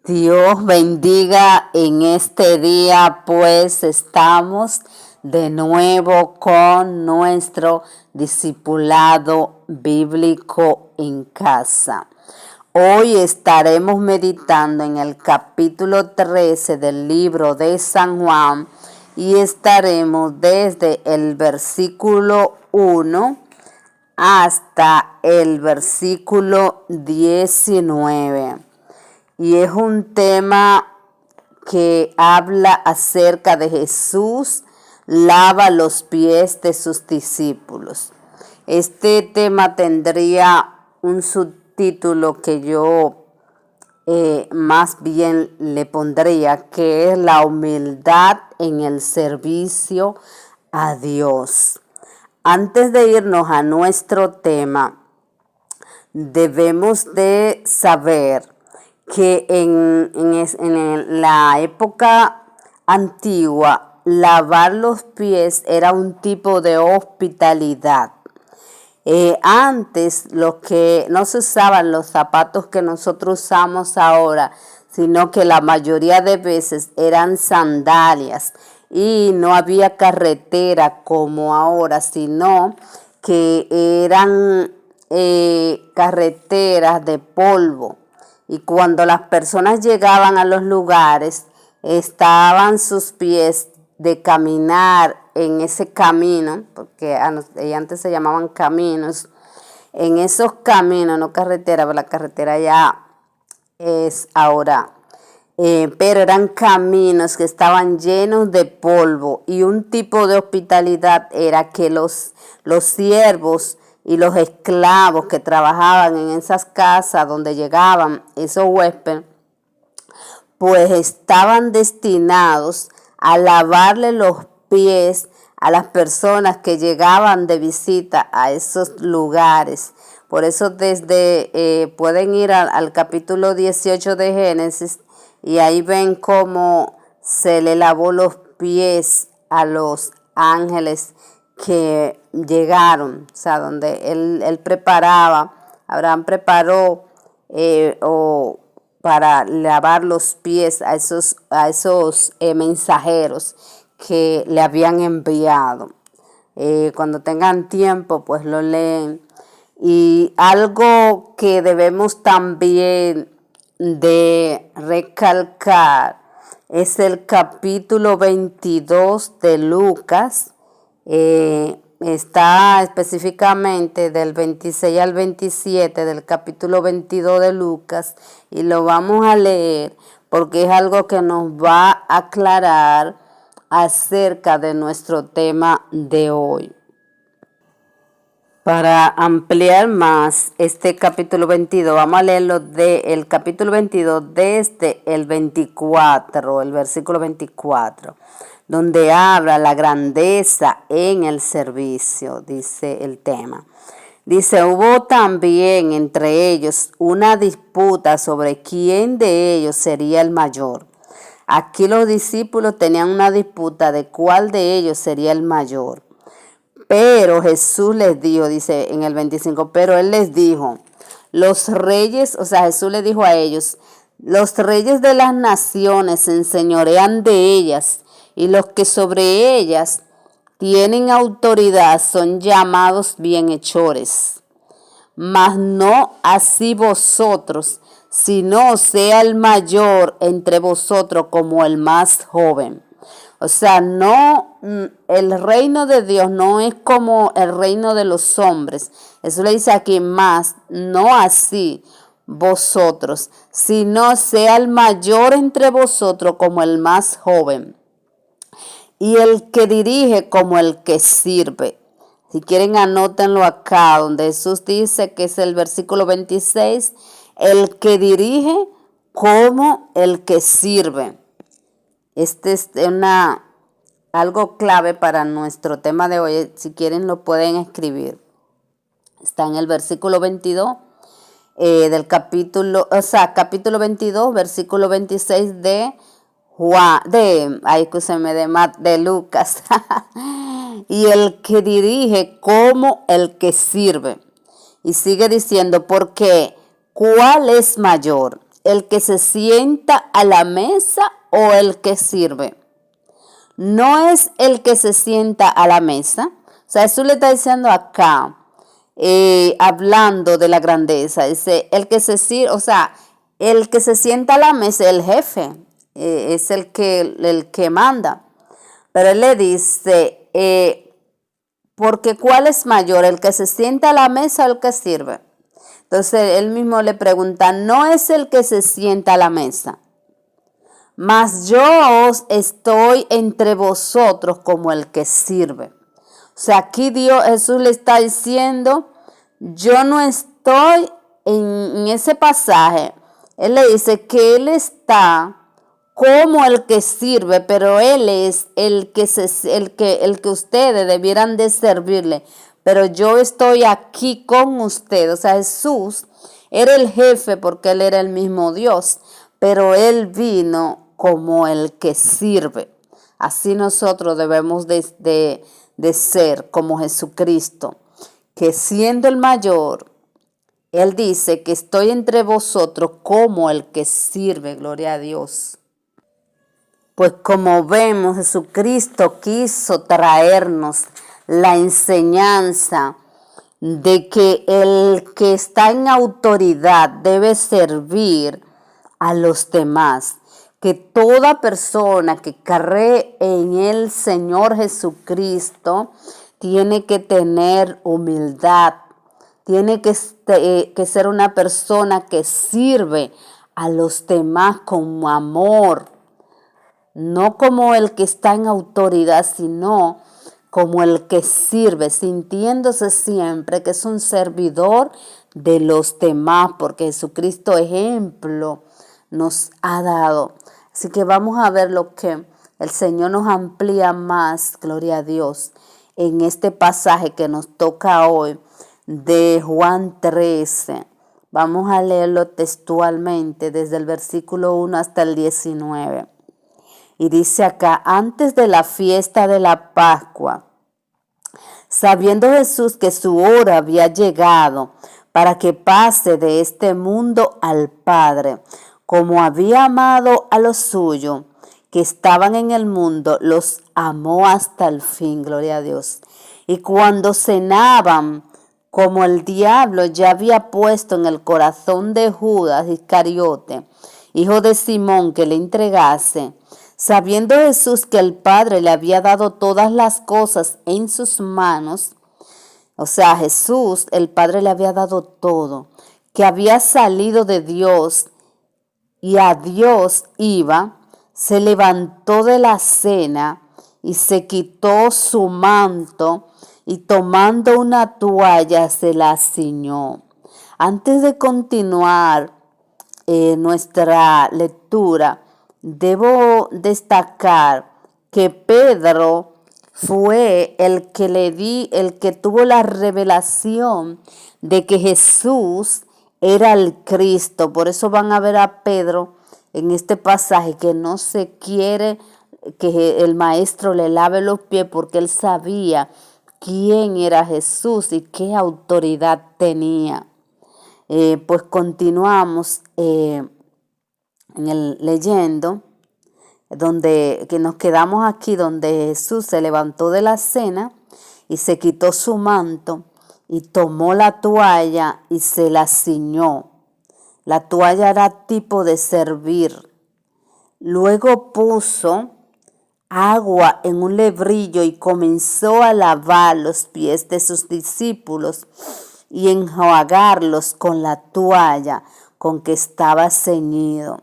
Dios bendiga en este día, pues estamos de nuevo con nuestro discipulado bíblico en casa. Hoy estaremos meditando en el capítulo 13 del libro de San Juan y estaremos desde el versículo 1 hasta el versículo 19. Y es un tema que habla acerca de Jesús lava los pies de sus discípulos. Este tema tendría un subtítulo que yo más bien le pondría, que es la humildad en el servicio a Dios. Antes de irnos a nuestro tema, debemos de saber que en la época antigua, lavar los pies era un tipo de hospitalidad. Antes lo que no se usaban los zapatos que nosotros usamos ahora, sino que la mayoría de veces eran sandalias y no había carretera como ahora, sino que eran carreteras de polvo. Y cuando las personas llegaban a los lugares, estaban sus pies de caminar en ese camino, porque antes se llamaban caminos, en esos caminos, no carretera, pero la carretera ya es ahora, pero eran caminos que estaban llenos de polvo, y un tipo de hospitalidad era que los siervos y los esclavos que trabajaban en esas casas donde llegaban esos huéspedes, pues estaban destinados a lavarle los pies a las personas que llegaban de visita a esos lugares. Por eso pueden ir al capítulo 18 de Génesis y ahí ven cómo se le lavó los pies a los ángeles que llegaron, o sea, donde él preparaba, Abraham preparó para lavar los pies a esos mensajeros que le habían enviado. Cuando tengan tiempo, pues lo leen. Y algo que debemos también de recalcar es el capítulo 22 de Lucas. Está específicamente del 26 al 27 del capítulo 22 de Lucas, y lo vamos a leer porque es algo que nos va a aclarar acerca de nuestro tema de hoy. Para ampliar más este capítulo 22, vamos a leerlo del capítulo 22 desde el 24, el versículo 24. Donde habla la grandeza en el servicio, dice el tema. Dice, hubo también entre ellos una disputa sobre quién de ellos sería el mayor. Aquí los discípulos tenían una disputa de cuál de ellos sería el mayor. Pero Jesús les dijo, dice en el 25, pero Él les dijo, los reyes, o sea, Jesús les dijo a ellos, los reyes de las naciones se enseñorean de ellas, y los que sobre ellas tienen autoridad son llamados bienhechores. Mas no así vosotros, sino sea el mayor entre vosotros como el más joven. O sea, no, el reino de Dios no es como el reino de los hombres. Eso le dice aquí, más, no así vosotros, sino sea el mayor entre vosotros como el más joven. Y el que dirige como el que sirve. Si quieren, anótenlo acá, donde Jesús dice, que es el versículo 26, el que dirige como el que sirve. Este es algo clave para nuestro tema de hoy. Si quieren, lo pueden escribir. Está en el versículo 22 del capítulo 22, versículo 26 de de Lucas. Y el que dirige como el que sirve. Y sigue diciendo, porque ¿cuál es mayor? el que se sienta a la mesa o el que sirve? No es el que se sienta a la mesa. O sea, Jesús le está diciendo acá, hablando de la grandeza, dice, el que se sirve, o sea, el que se sienta a la mesa, el jefe, es el que manda. Pero él le dice, porque ¿cuál es mayor, el que se sienta a la mesa o el que sirve? Entonces él mismo le pregunta, no es el que se sienta a la mesa, mas yo os estoy entre vosotros como el que sirve. O sea, aquí Jesús le está diciendo, yo no estoy en ese pasaje. Él le dice que él está como el que sirve, pero él es el que ustedes debieran de servirle. Pero yo estoy aquí con ustedes. O sea, Jesús era el jefe porque él era el mismo Dios, pero él vino como el que sirve. Así nosotros debemos de ser como Jesucristo, que siendo el mayor, él dice que estoy entre vosotros como el que sirve, gloria a Dios. Pues como vemos, Jesucristo quiso traernos la enseñanza de que el que está en autoridad debe servir a los demás. Que toda persona que cree en el Señor Jesucristo tiene que tener humildad, tiene que ser una persona que sirve a los demás con amor, no como el que está en autoridad, sino como el que sirve, sintiéndose siempre que es un servidor de los demás, porque Jesucristo ejemplo nos ha dado. Así que vamos a ver lo que el Señor nos amplía más, gloria a Dios, en este pasaje que nos toca hoy de Juan 13. Vamos a leerlo textualmente desde el versículo 1 hasta el 19. Y dice acá, antes de la fiesta de la Pascua, sabiendo Jesús que su hora había llegado para que pase de este mundo al Padre, como había amado a los suyos que estaban en el mundo, los amó hasta el fin, gloria a Dios. Y cuando cenaban, como el diablo ya había puesto en el corazón de Judas Iscariote, hijo de Simón, que le entregase, sabiendo Jesús que el Padre le había dado todas las cosas en sus manos, o sea, Jesús, el Padre le había dado todo, que había salido de Dios y a Dios iba, se levantó de la cena y se quitó su manto y tomando una toalla se la ciñó. Antes de continuar nuestra lectura, debo destacar que Pedro fue el que tuvo la revelación de que Jesús era el Cristo. Por eso van a ver a Pedro en este pasaje que no se quiere que el maestro le lave los pies porque él sabía quién era Jesús y qué autoridad tenía. Pues continuamos leyendo, que nos quedamos aquí donde Jesús se levantó de la cena y se quitó su manto y tomó la toalla y se la ciñó. La toalla era tipo de servir. Luego puso agua en un lebrillo y comenzó a lavar los pies de sus discípulos y enjuagarlos con la toalla con que estaba ceñido.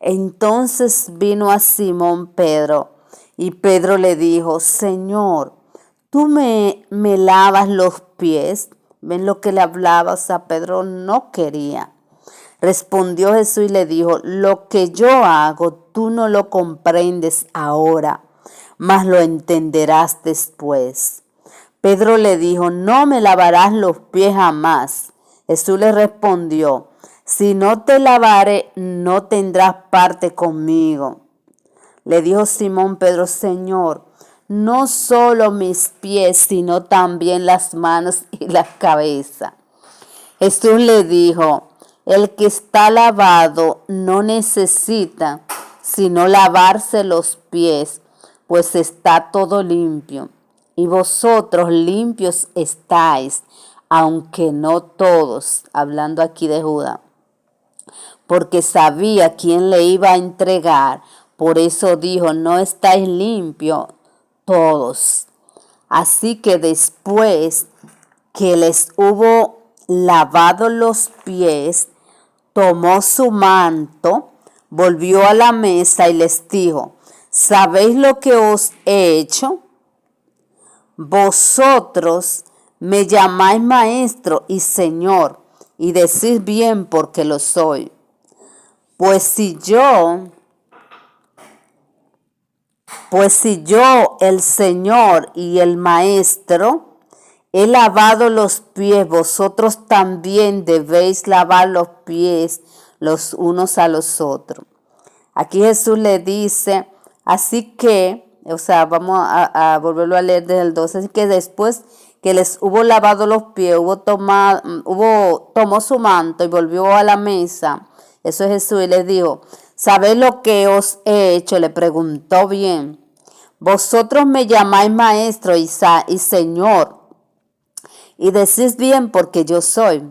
Entonces vino a Simón Pedro y Pedro le dijo, Señor, ¿tú me lavas los pies? ¿Ven lo que le hablaba? O sea, Pedro no quería. Respondió Jesús y le dijo, lo que yo hago tú no lo comprendes ahora, mas lo entenderás después. Pedro le dijo, no me lavarás los pies jamás. Jesús le respondió, si no te lavare, no tendrás parte conmigo. Le dijo Simón Pedro, Señor, no solo mis pies, sino también las manos y la cabeza. Jesús le dijo, El que está lavado no necesita sino lavarse los pies, pues está todo limpio. Y vosotros limpios estáis, aunque no todos, hablando aquí de Judas, porque sabía quién le iba a entregar. Por eso dijo, no estáis limpios todos. Así que después que les hubo lavado los pies, tomó su manto, volvió a la mesa y les dijo, ¿sabéis lo que os he hecho? Vosotros me llamáis maestro y señor, y decís bien porque lo soy. Pues si yo, el Señor y el Maestro, he lavado los pies, vosotros también debéis lavar los pies los unos a los otros. Aquí Jesús le dice, así que, vamos a volverlo a leer desde el 12, así que después que les hubo lavado los pies, tomó su manto y volvió a la mesa. Eso es Jesús y les dijo, ¿sabéis lo que os he hecho? Le preguntó bien. Vosotros me llamáis maestro y señor, y decís bien porque yo soy.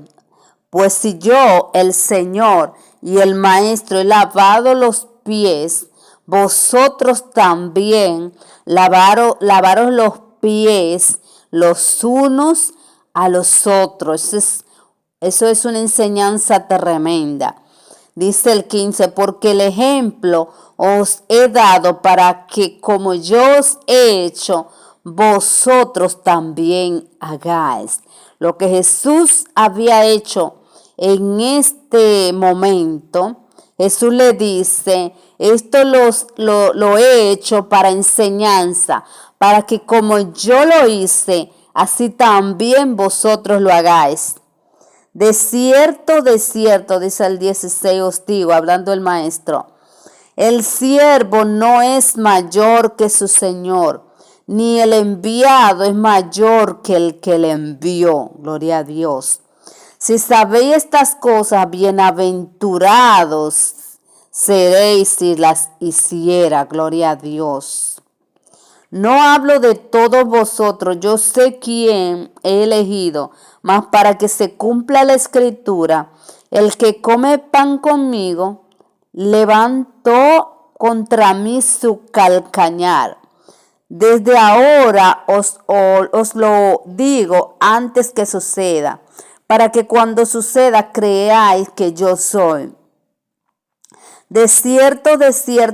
Pues si yo, el Señor y el Maestro, he lavado los pies, vosotros también lavaros los pies los unos a los otros. Eso es una enseñanza tremenda. Dice el 15, porque el ejemplo os he dado para que como yo os he hecho, vosotros también hagáis. Lo que Jesús había hecho en este momento, Jesús le dice, esto lo he hecho para enseñanza, para que como yo lo hice, así también vosotros lo hagáis. De cierto, dice el 16, os digo, hablando el maestro, el siervo no es mayor que su señor, ni el enviado es mayor que el que le envió. Gloria a Dios. Si sabéis estas cosas, bienaventurados seréis si las hiciera. Gloria a Dios. No hablo de todos vosotros, yo sé quién he elegido, mas para que se cumpla la escritura, el que come pan conmigo, levantó contra mí su calcañar. Desde ahora os lo digo antes que suceda, para que cuando suceda creáis que yo soy. De cierto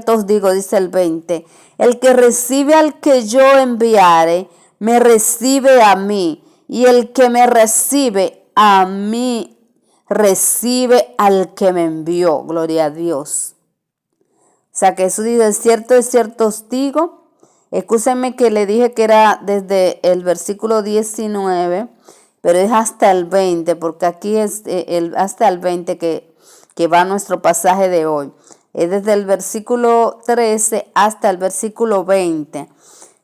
os digo, dice el 20, el que recibe al que yo enviare, me recibe a mí, y el que me recibe a mí, recibe al que me envió. Gloria a Dios. O sea que Jesús dice, de cierto os digo. Escúsenme que le dije que era desde el versículo 19, pero es hasta el 20, porque aquí es hasta el 20 que va nuestro pasaje de hoy. Es desde el versículo 13 hasta el versículo 20.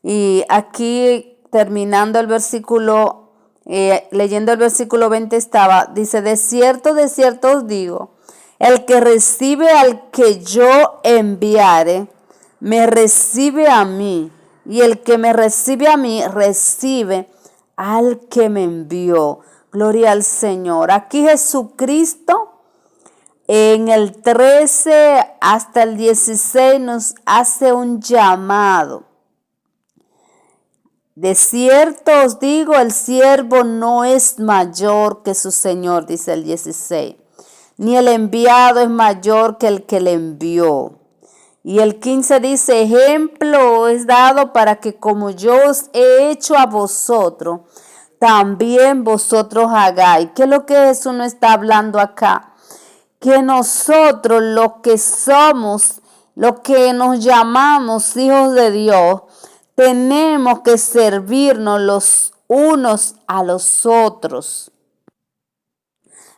Y aquí terminando el versículo, leyendo el versículo 20 dice, de cierto os digo, el que recibe al que yo enviare, me recibe a mí, y el que me recibe a mí, recibe al que me envió. Gloria al Señor. Aquí Jesucristo, en el 13 hasta el 16, nos hace un llamado. De cierto os digo, el siervo no es mayor que su Señor, dice el 16, ni el enviado es mayor que el que le envió. Y el 15 dice, ejemplo es dado para que como yo os he hecho a vosotros, también vosotros hagáis. ¿Qué es lo que Jesús nos está hablando acá? Que nosotros, lo que somos, lo que nos llamamos hijos de Dios, tenemos que servirnos los unos a los otros.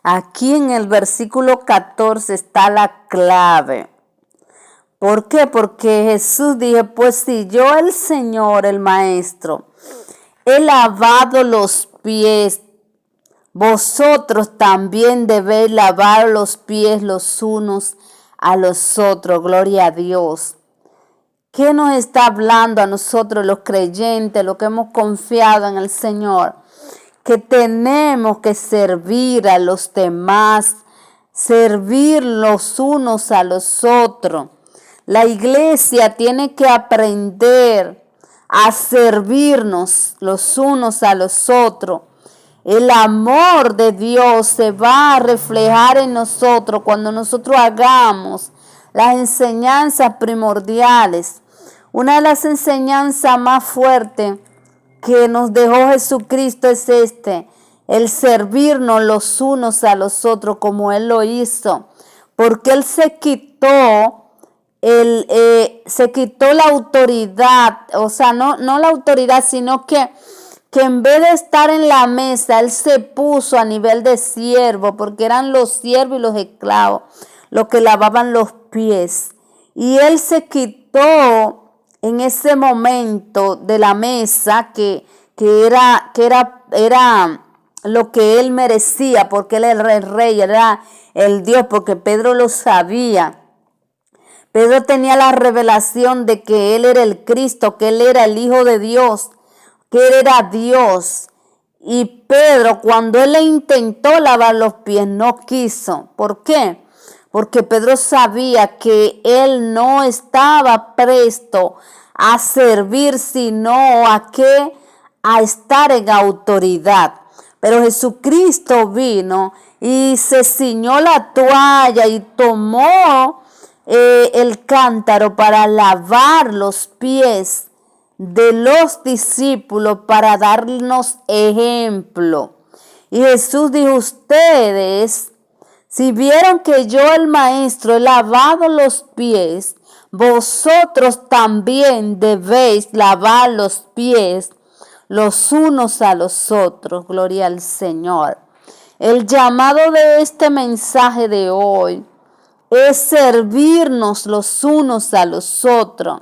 Aquí en el versículo 14 está la clave. ¿Por qué? Porque Jesús dijo, pues si yo, el Señor, el Maestro, he lavado los pies, vosotros también debéis lavar los pies los unos a los otros. Gloria a Dios. ¿Qué nos está hablando a nosotros los creyentes, los que hemos confiado en el Señor? Que tenemos que servir a los demás, servir los unos a los otros. La iglesia tiene que aprender a servirnos los unos a los otros. El amor de Dios se va a reflejar en nosotros cuando nosotros hagamos las enseñanzas primordiales. Una de las enseñanzas más fuertes que nos dejó Jesucristo es el servirnos los unos a los otros como Él lo hizo, porque Él se quitó la autoridad, o sea, no la autoridad, sino que en vez de estar en la mesa, Él se puso a nivel de siervo, porque eran los siervos y los esclavos los que lavaban los pies. Y Él se quitó en ese momento de la mesa que era lo que Él merecía, porque Él era el rey, era el Dios, porque Pedro lo sabía. Pedro tenía la revelación de que Él era el Cristo, que Él era el Hijo de Dios, que Él era Dios. Y Pedro, cuando Él le intentó lavar los pies, no quiso. ¿Por qué? Porque Pedro sabía que Él no estaba presto a servir, sino a estar en autoridad. Pero Jesucristo vino y se ciñó la toalla y tomó el cántaro para lavar los pies de los discípulos, para darnos ejemplo. Y Jesús dijo: ustedes, si vieron que yo, el maestro, he lavado los pies, vosotros también debéis lavar los pies los unos a los otros. Gloria al Señor. El llamado de este mensaje de hoy es servirnos los unos a los otros.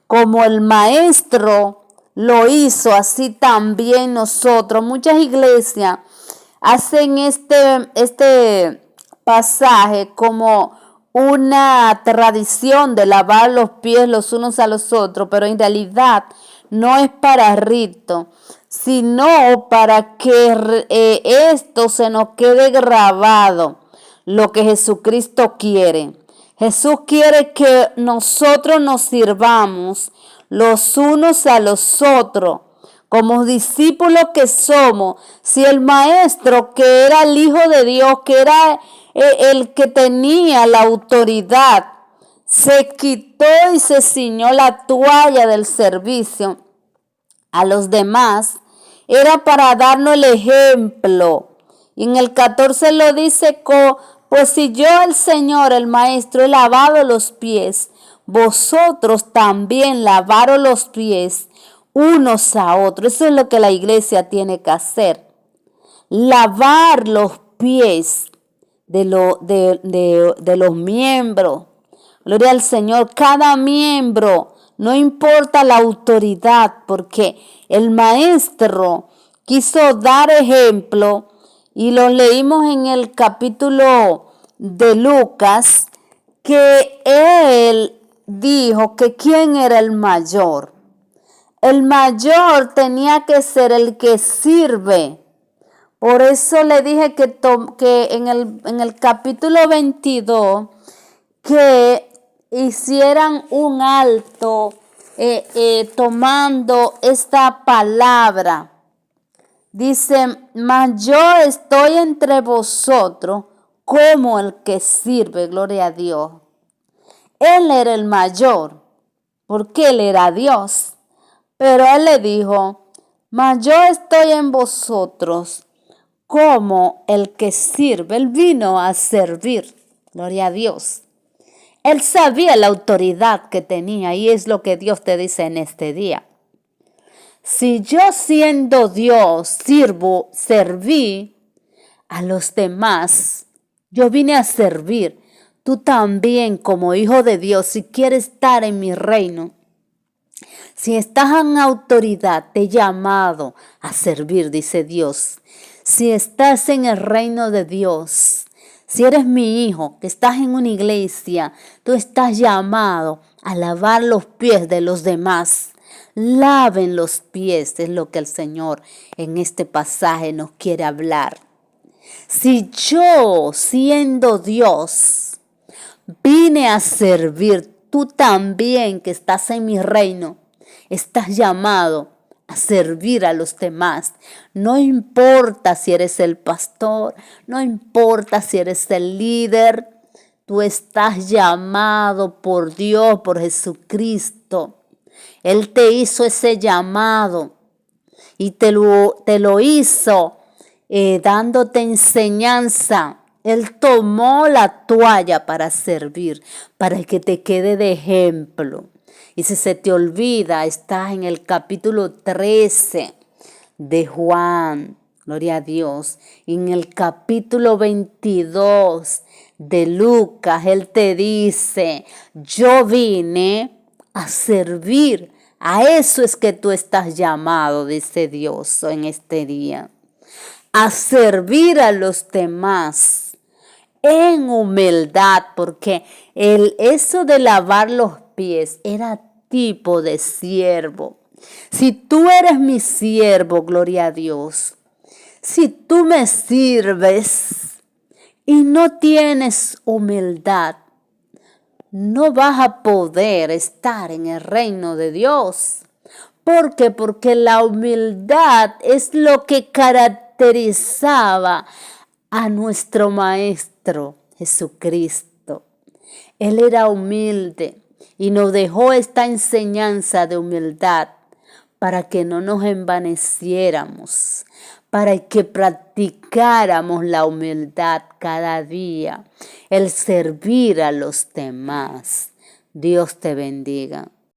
Como el maestro lo hizo, así también nosotros. Muchas iglesias hacen este pasaje como una tradición de lavar los pies los unos a los otros, pero en realidad no es para rito, sino para que esto se nos quede grabado, lo que Jesucristo quiere. Jesús quiere que nosotros nos sirvamos los unos a los otros, como discípulos que somos. Si el maestro, que era el Hijo de Dios, que era el que tenía la autoridad, se quitó y se ciñó la toalla del servicio a los demás, era para darnos el ejemplo. Y en el 14 lo dice: pues si yo, el Señor, el Maestro, he lavado los pies, vosotros también lavaros los pies unos a otros. Eso es lo que la iglesia tiene que hacer. Lavar los pies de los miembros. Gloria al Señor. Cada miembro, no importa la autoridad, porque el Maestro quiso dar ejemplo. Y lo leímos en el capítulo de Lucas, que Él dijo que ¿quién era el mayor? El mayor tenía que ser el que sirve. Por eso le dije que en el capítulo 22, que hicieran un alto tomando esta palabra. Dice: mas yo estoy entre vosotros como el que sirve. Gloria a Dios. Él era el mayor, porque Él era Dios. Pero Él le dijo: mas yo estoy en vosotros como el que sirve. Él vino a servir. Gloria a Dios. Él sabía la autoridad que tenía, y es lo que Dios te dice en este día. Si yo, siendo Dios, serví a los demás, yo vine a servir. Tú también, como hijo de Dios, si quieres estar en mi reino, si estás en autoridad, te he llamado a servir, dice Dios. Si estás en el reino de Dios, si eres mi hijo, que estás en una iglesia, tú estás llamado a lavar los pies de los demás. Laven los pies, es lo que el Señor en este pasaje nos quiere hablar. Si yo, siendo Dios, vine a servir, tú también que estás en mi reino, estás llamado a servir a los demás. No importa si eres el pastor, no importa si eres el líder, tú estás llamado por Dios, por Jesucristo. Él te hizo ese llamado y te lo hizo dándote enseñanza. Él tomó la toalla para servir, para que te quede de ejemplo. Y si se te olvida, estás en el capítulo 13 de Juan, gloria a Dios. Y en el capítulo 22 de Lucas, Él te dice, yo vine a servir. A eso es que tú estás llamado, dice Dios en este día. A servir a los demás en humildad, porque eso de lavar los pies era tipo de siervo. Si tú eres mi siervo, gloria a Dios, si tú me sirves y no tienes humildad, no vas a poder estar en el reino de Dios. ¿Por qué? Porque la humildad es lo que caracterizaba a nuestro Maestro Jesucristo. Él era humilde y nos dejó esta enseñanza de humildad para que no nos envaneciéramos, para que practicáramos la humildad cada día, el servir a los demás. Dios te bendiga.